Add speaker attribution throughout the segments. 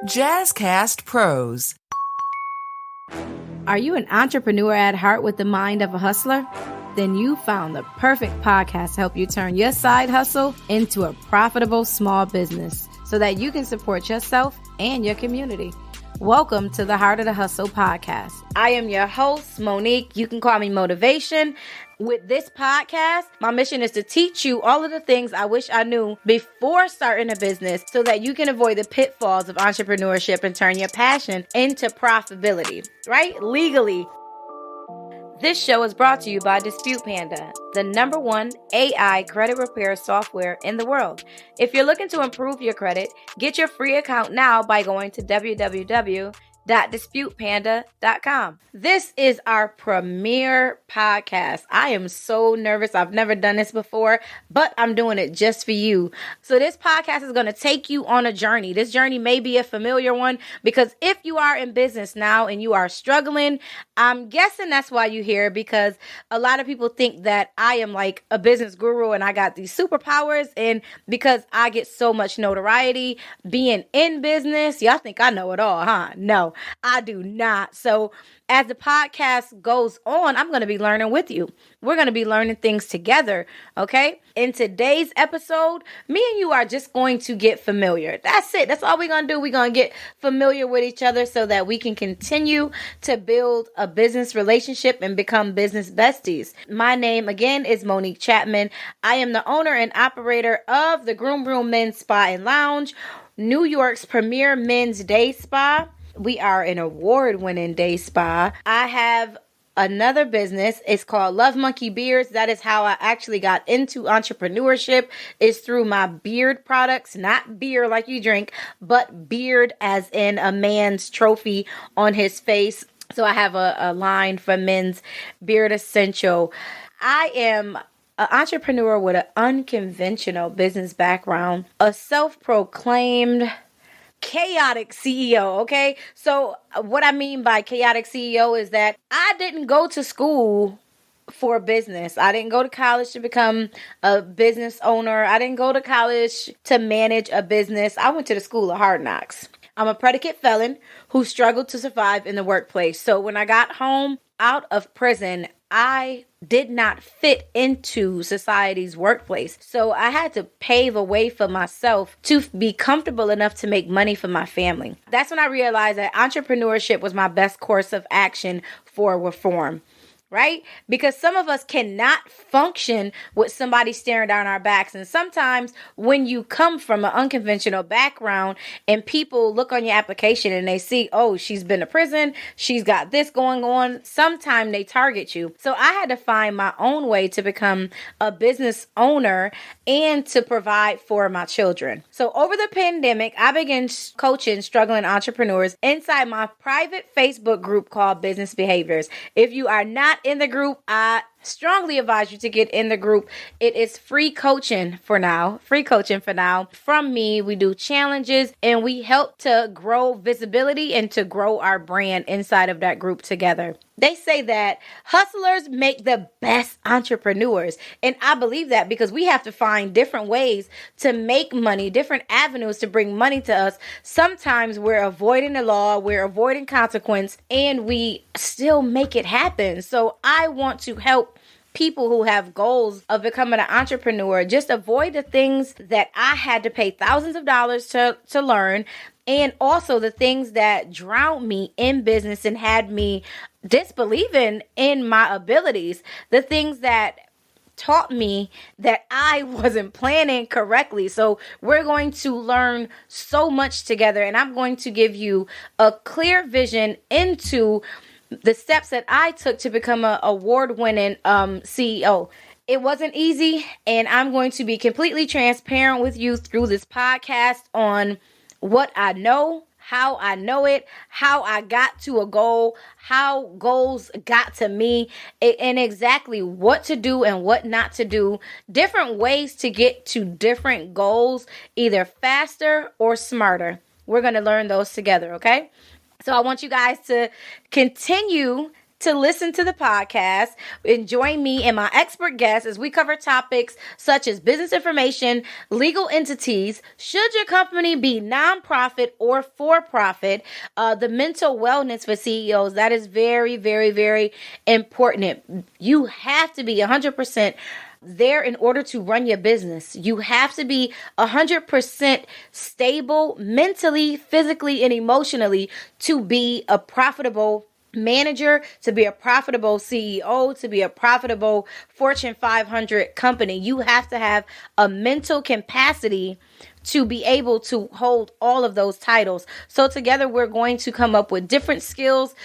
Speaker 1: JazzCast Pros.
Speaker 2: Are you an entrepreneur at heart with the mind of a hustler? Then you found the perfect podcast to help you turn your side hustle into a profitable small business so that you can support yourself and your community. Welcome to the Heart of the Hustle podcast. I am your host, Monique. You can call me Motivation. With this podcast, my mission is to teach you all of the things I wish I knew before starting a business so that you can avoid the pitfalls of entrepreneurship and turn your passion into profitability, right? Legally. This show is brought to you by Dispute Panda, the #1 AI credit repair software in the world. If you're looking to improve your credit, get your free account now by going to www.disputepanda.com. This is our premiere podcast. I am so nervous. I've never done this before, but I'm doing it just for you. So this podcast is going to take you on a journey. This journey may be a familiar one because if you are in business now and you are struggling, I'm guessing that's why you're here, because a lot of people think that I am like a business guru and I got these superpowers, and because I get so much notoriety being in business, y'all think I know it all, huh? No, I do not. So as the podcast goes on, I'm going to be learning with you. We're going to be learning things together, okay? In today's episode, me and you are just going to get familiar. That's it. That's all we're going to do. We're going to get familiar with each other so that we can continue to build a business relationship and become business besties. My name, again, is Monique Chatman. I am the owner and operator of the Groom Men's Spa and Lounge, New York's premier men's day spa. We are an award-winning day spa. I have another business. It's called Love Monkey Beards. That is how I actually got into entrepreneurship, is through my beard products, not beer like you drink, but beard as in a man's trophy on his face. So I have a line for men's beard essential. I am an entrepreneur with an unconventional business background, a self-proclaimed chaotic CEO, okay? So what I mean by chaotic CEO is that I didn't go to school for business. I didn't go to college to become a business owner. I didn't go to college to manage a business. I went to the school of hard knocks. I'm a predicate felon who struggled to survive in the workplace. So when I got home out of prison, I did not fit into society's workplace. So I had to pave a way for myself to be comfortable enough to make money for my family. That's when I realized that entrepreneurship was my best course of action for reform. Right? Because some of us cannot function with somebody staring down our backs. And sometimes when you come from an unconventional background and people look on your application and they see, oh, she's been to prison, she's got this going on, sometimes they target you. So I had to find my own way to become a business owner and to provide for my children. So over the pandemic, I began coaching struggling entrepreneurs inside my private Facebook group called Business Behaviors. If you are not in the group, I strongly advise you to get in the group. It is free coaching for now. From me. We do challenges and we help to grow visibility and to grow our brand inside of that group together. They say that hustlers make the best entrepreneurs. And I believe that because we have to find different ways to make money, different avenues to bring money to us. Sometimes we're avoiding the law, we're avoiding consequence, and we still make it happen. So I want to help people who have goals of becoming an entrepreneur just avoid the things that I had to pay thousands of dollars to learn, and also the things that drowned me in business and had me disbelieving in my abilities, the things that taught me that I wasn't planning correctly. So we're going to learn so much together, and I'm going to give you a clear vision into the steps that I took to become an award-winning CEO. It wasn't easy, and I'm going to be completely transparent with you through this podcast on what I know, how I know it, how I got to a goal, how goals got to me, and exactly what to do and what not to do, different ways to get to different goals, either faster or smarter. We're going to learn those together, okay? So I want you guys to continue to listen to the podcast and join me and my expert guests as we cover topics such as business information, legal entities, should your company be nonprofit or for-profit, the mental wellness for CEOs. That is very, very, very important. You have to be 100% there in order to run your business. You have to be 100% stable mentally, physically, and emotionally to be a profitable manager, to be a profitable CEO, to be a profitable Fortune 500 company. You have to have a mental capacity to be able to hold all of those titles. So together we're going to come up with different skills,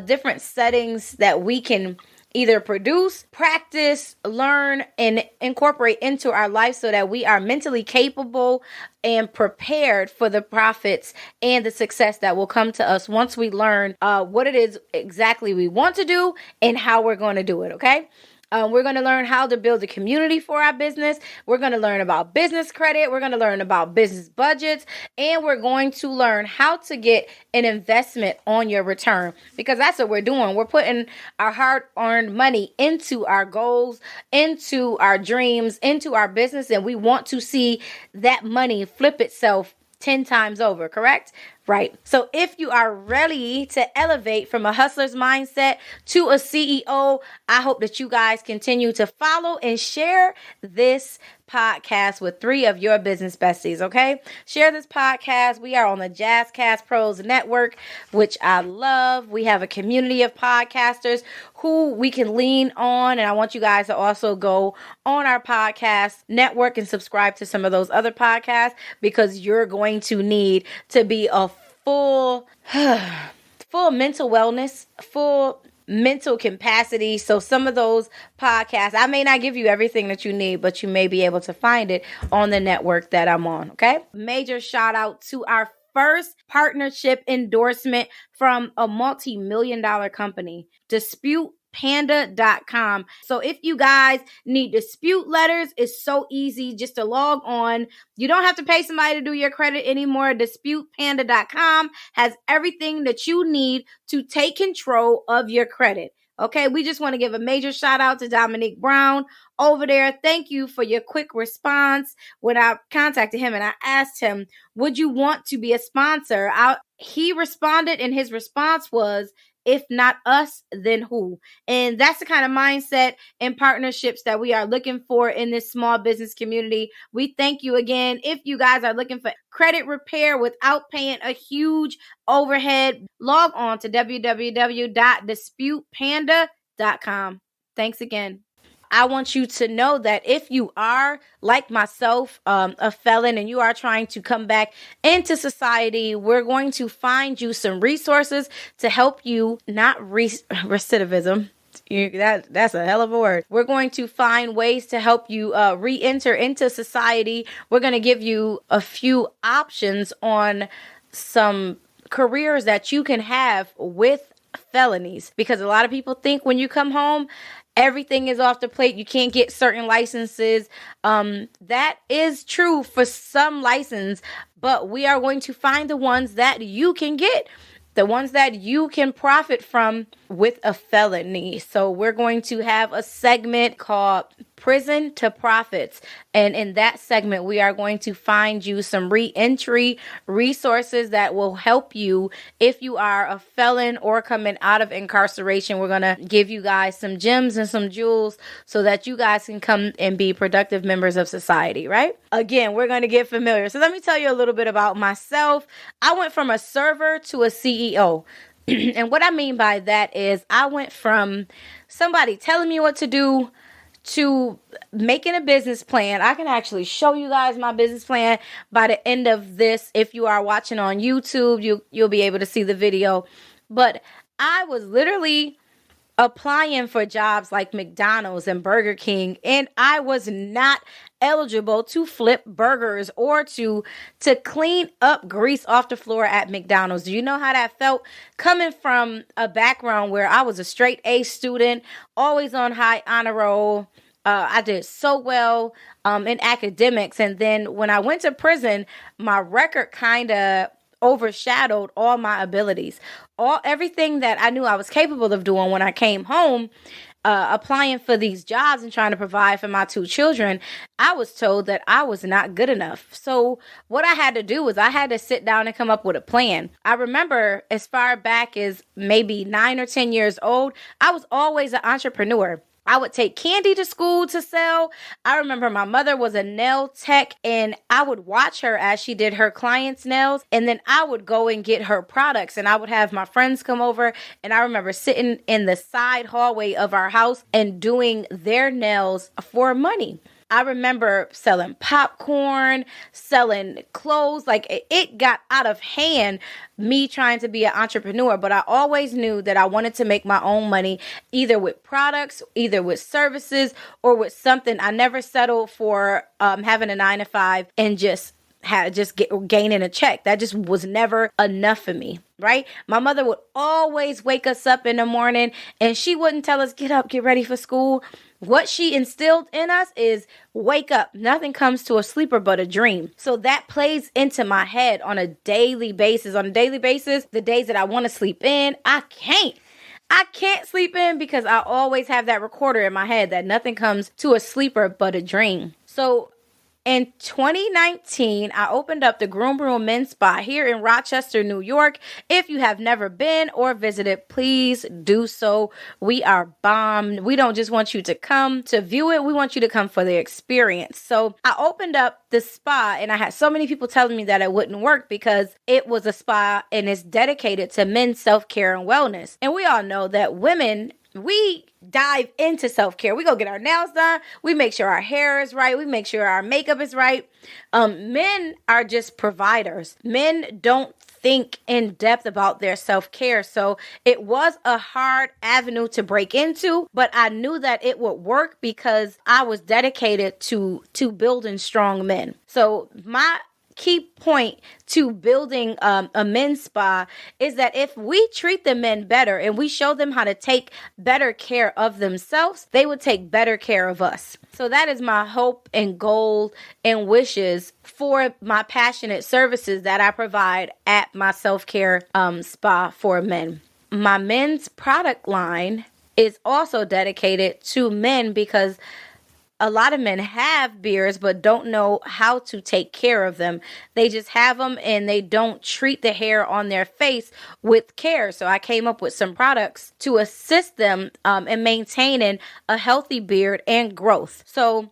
Speaker 2: different settings that we can either produce, practice, learn, and incorporate into our life so that we are mentally capable and prepared for the profits and the success that will come to us once we learn what it is exactly we want to do and how we're going to do it, okay? We're going to learn how to build a community for our business. We're going to learn about business credit. We're going to learn about business budgets. And we're going to learn how to get an investment on your return, because that's what we're doing. We're putting our hard-earned money into our goals, into our dreams, into our business. And we want to see that money flip itself 10 times over, correct? Right. So if you are ready to elevate from a hustler's mindset to a CEO, I hope that you guys continue to follow and share this podcast with 3 of your business besties, okay? Share this podcast. We are on the JazzCast Pros Network, which I love. We have a community of podcasters who we can lean on, and I want you guys to also go on our podcast network and subscribe to some of those other podcasts, because you're going to need to be a full mental wellness, full mental capacity. So some of those podcasts, I may not give you everything that you need, but you may be able to find it on the network that I'm on, okay? Major shout out to our first partnership endorsement from a multi-million-dollar company, DisputePanda.com. So if you guys need dispute letters, it's so easy just to log on. You don't have to pay somebody to do your credit anymore. DisputePanda.com has everything that you need to take control of your credit. Okay, we just want to give a major shout out to Dominique Brown over there. Thank you for your quick response. When I contacted him and I asked him, would you want to be a sponsor? He responded, and his response was, if not us, then who? And that's the kind of mindset and partnerships that we are looking for in this small business community. We thank you again. If you guys are looking for credit repair without paying a huge overhead, log on to www.disputepanda.com. Thanks again. I want you to know that if you are, like myself, a felon, and you are trying to come back into society, we're going to find you some resources to help you, not recidivism. That's a hell of a word. We're going to find ways to help you re-enter into society. We're going to give you a few options on some careers that you can have with felonies, because a lot of people think when you come home, everything is off the plate. You can't get certain licenses. That is true for some license, but we are going to find the ones that you can get, the ones that you can profit from with a felony. So we're going to have a segment called Prison to Profits. And in that segment, we are going to find you some re-entry resources that will help you if you are a felon or coming out of incarceration. We're going to give you guys some gems and some jewels so that you guys can come and be productive members of society, right? Again, we're going to get familiar. So let me tell you a little bit about myself. I went from a server to a CEO. And what I mean by that is I went from somebody telling me what to do to making a business plan. I can actually show you guys my business plan by the end of this. If you are watching on YouTube, you'll be able to see the video. But I was literally applying for jobs like McDonald's and Burger King, and I was not eligible to flip burgers or to clean up grease off the floor at McDonald's. Do you know how that felt? Coming from a background where I was a straight A student, always on high honor roll. I did so well in academics. And then when I went to prison, my record kind of overshadowed all my abilities. Everything that I knew I was capable of doing when I came home, applying for these jobs and trying to provide for my 2 children, I was told that I was not good enough. So what I had to do was I had to sit down and come up with a plan. I remember as far back as maybe 9 or 10 years old, I was always an entrepreneur. I would take candy to school to sell. I remember my mother was a nail tech, and I would watch her as she did her clients' nails, and then I would go and get her products, and I would have my friends come over, and I remember sitting in the side hallway of our house and doing their nails for money. I remember selling popcorn, selling clothes. Like it got out of hand, me trying to be an entrepreneur. But I always knew that I wanted to make my own money, either with products, either with services, or with something. I never settled for having a 9-to-5 and gaining a check. That just was never enough for me, right? My mother would always wake us up in the morning, and she wouldn't tell us, get up, get ready for school. What she instilled in us is wake up. Nothing comes to a sleeper but a dream. So that plays into my head on a daily basis. On a daily basis, the days that I want to sleep in, I can't sleep in because I always have that recorder in my head that nothing comes to a sleeper but a dream. So in 2019, I opened up the Groom Men's Spa here in Rochester, New York. If you have never been or visited, please do so. We are bomb. We don't just want you to come to view it. We want you to come for the experience. So I opened up the spa, and I had so many people telling me that it wouldn't work because it was a spa and it's dedicated to men's self-care and wellness. And we all know that women, we dive into self-care. We go get our nails done. We make sure our hair is right. We make sure our makeup is right. Men are just providers. Men don't think in depth about their self-care. So it was a hard avenue to break into, but I knew that it would work because I was dedicated to building strong men. So my key point to building a men's spa is that if we treat the men better and we show them how to take better care of themselves, they would take better care of us. So that is my hope and goal and wishes for my passionate services that I provide at my self-care spa for men. My men's product line is also dedicated to men because a lot of men have beards but don't know how to take care of them. They just have them and they don't treat the hair on their face with care. So I came up with some products to assist them in maintaining a healthy beard and growth. So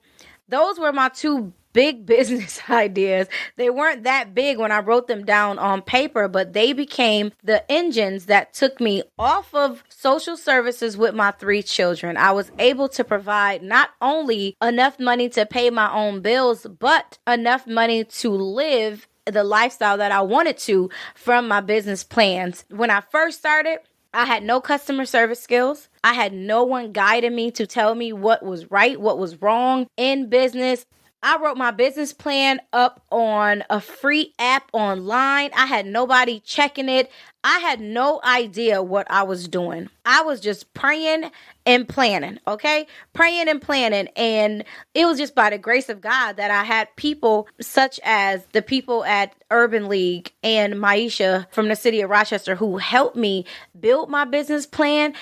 Speaker 2: those were my 2 big business ideas. They weren't that big when I wrote them down on paper, but they became the engines that took me off of social services with my 3 children. I was able to provide not only enough money to pay my own bills, but enough money to live the lifestyle that I wanted to from my business plans. When I first started, I had no customer service skills. I had no one guiding me to tell me what was right, what was wrong in business. I wrote my business plan up on a free app online. I had nobody checking it. I had no idea what I was doing. I was just praying and planning, okay? Praying and planning. And it was just by the grace of God that I had people such as the people at Urban League and Maisha from the city of Rochester who helped me build my business plan,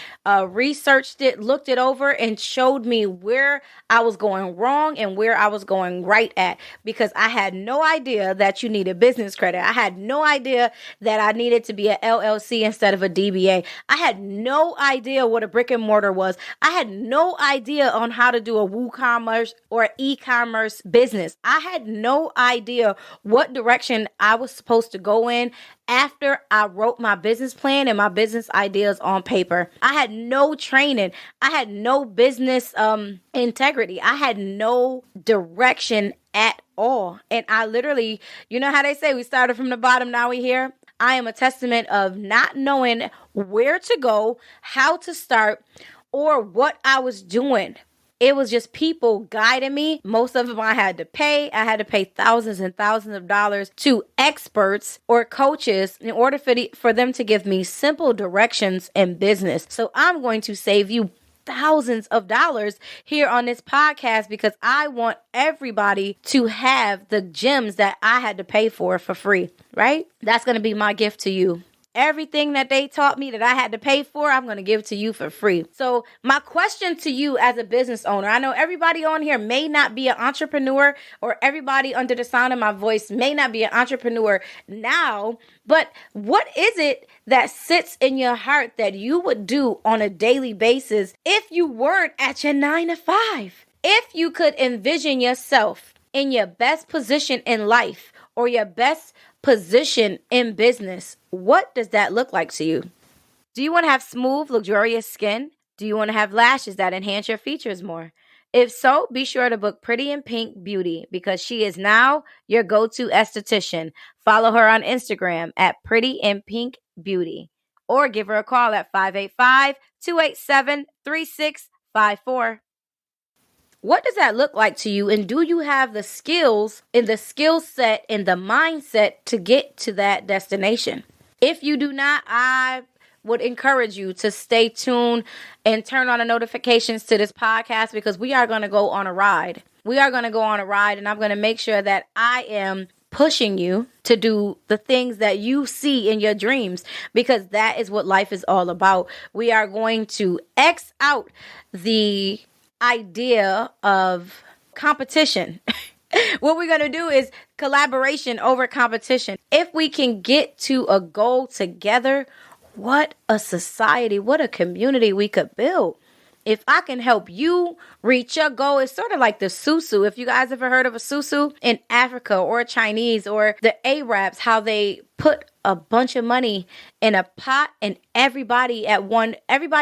Speaker 2: researched it, looked it over, and showed me where I was going wrong and where I was going right at, because I had no idea that you needed business credit. I had no idea that I needed to be an LLC instead of a DBA. I had no idea what a brick and mortar was. I had no idea on how to do a WooCommerce or e-commerce business. I had no idea what direction I was supposed to go in after I wrote my business plan and my business ideas on paper. I had no training. I had no business integrity. I had no direction at all. And I literally, you know how they say we started from the bottom, now we here? I am a testament of not knowing where to go, how to start, or what I was doing. It was just people guiding me. Most of them I had to pay. I had to pay thousands and thousands of dollars to experts or coaches in order for them to give me simple directions in business. So I'm going to save you thousands of dollars here on this podcast because I want everybody to have the gems that I had to pay for free, right? That's going to be my gift to you. Everything that they taught me that I had to pay for, I'm going to give to you for free. So my question to you as a business owner, I know everybody on here may not be an entrepreneur, or everybody under the sound of my voice may not be an entrepreneur now, but what is it that sits in your heart that you would do on a daily basis if you weren't at your 9 to 5? If you could envision yourself in your best position in life or your best position in business, what does that look like to you? Do you want to have smooth, luxurious skin? Do you want to have lashes that enhance your features more? If so, be sure to book Pretty in Pink Beauty because she is now your go-to esthetician. Follow her on Instagram at Pretty in Pink Beauty or give her a call at 585-287-3654. What does that look like to you? And do you have the skills and the skill set and the mindset to get to that destination? If you do not, I would encourage you to stay tuned and turn on the notifications to this podcast because we are going to go on a ride. We are going to go on a ride, and I'm going to make sure that I am pushing you to do the things that you see in your dreams because that is what life is all about. We are going to X out the idea of competition. What we're going to do is collaboration over competition. If we can get to a goal together, what a society, what a community we could build. If I can help you reach your goal, it's sort of like the susu. If you guys ever heard of a susu in Africa or Chinese or the Arabs, how they put a bunch of money in a pot and everybody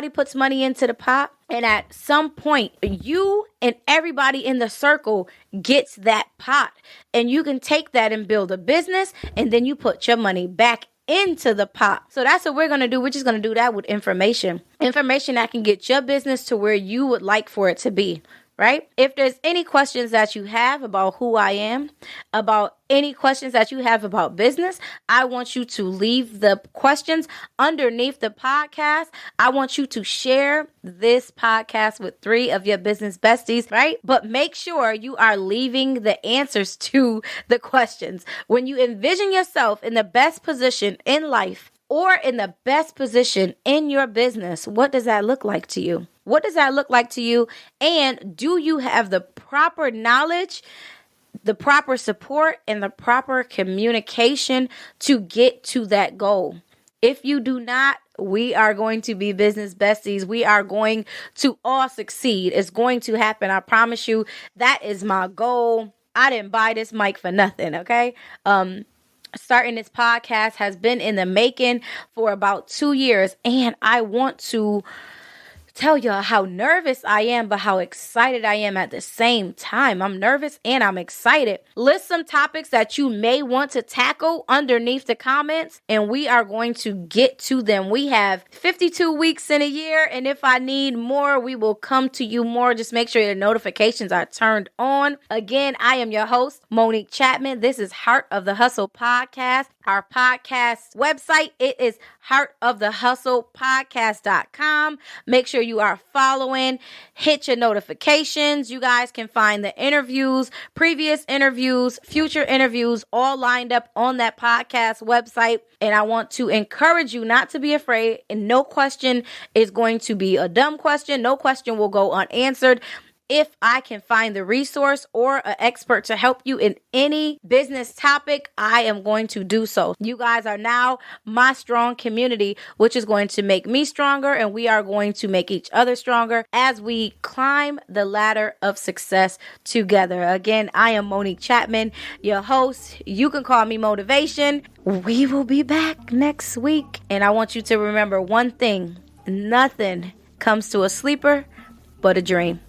Speaker 2: puts money into the pot. And at some point, you and everybody in the circle gets that pot. And you can take that and build a business. And then you put your money back into the pot. So that's what we're going to do. We're just going to do that with information that can get your business to where you would like for it to be, right? If there's any questions that you have about who I am, about any questions that you have about business, I want you to leave the questions underneath the podcast. I want you to share this podcast with 3 of your business besties, right? But make sure you are leaving the answers to the questions. When you envision yourself in the best position in life or in the best position in your business, what does that look like to you? What does that look like to you? And do you have the proper knowledge, the proper support, and the proper communication to get to that goal? If you do not, we are going to be business besties. We are going to all succeed. It's going to happen. I promise you. That is my goal. I didn't buy this mic for nothing, okay? Starting this podcast has been in the making for about 2 years, and I want to tell y'all how nervous I am, but how excited I am at the same time. I'm nervous and I'm excited. List some topics that you may want to tackle underneath the comments, and we are going to get to them. We have 52 weeks in a year, and if I need more, we will come to you more. Just make sure your notifications are turned on. Again, I am your host, Monique Chatman. This is Heart of the Hustle Podcast. Our podcast website, it is heartofthehustlepodcast.com. Make sure you are following, hit your notifications. You guys can find the interviews, previous interviews, future interviews, all lined up on that podcast website. And I want to encourage you not to be afraid. And no question is going to be a dumb question. No question will go unanswered. If I can find the resource or an expert to help you in any business topic, I am going to do so. You guys are now my strong community, which is going to make me stronger, and we are going to make each other stronger as we climb the ladder of success together. Again, I am Monique Chatman, your host. You can call me Motivation. We will be back next week. And I want you to remember one thing: nothing comes to a sleeper but a dream.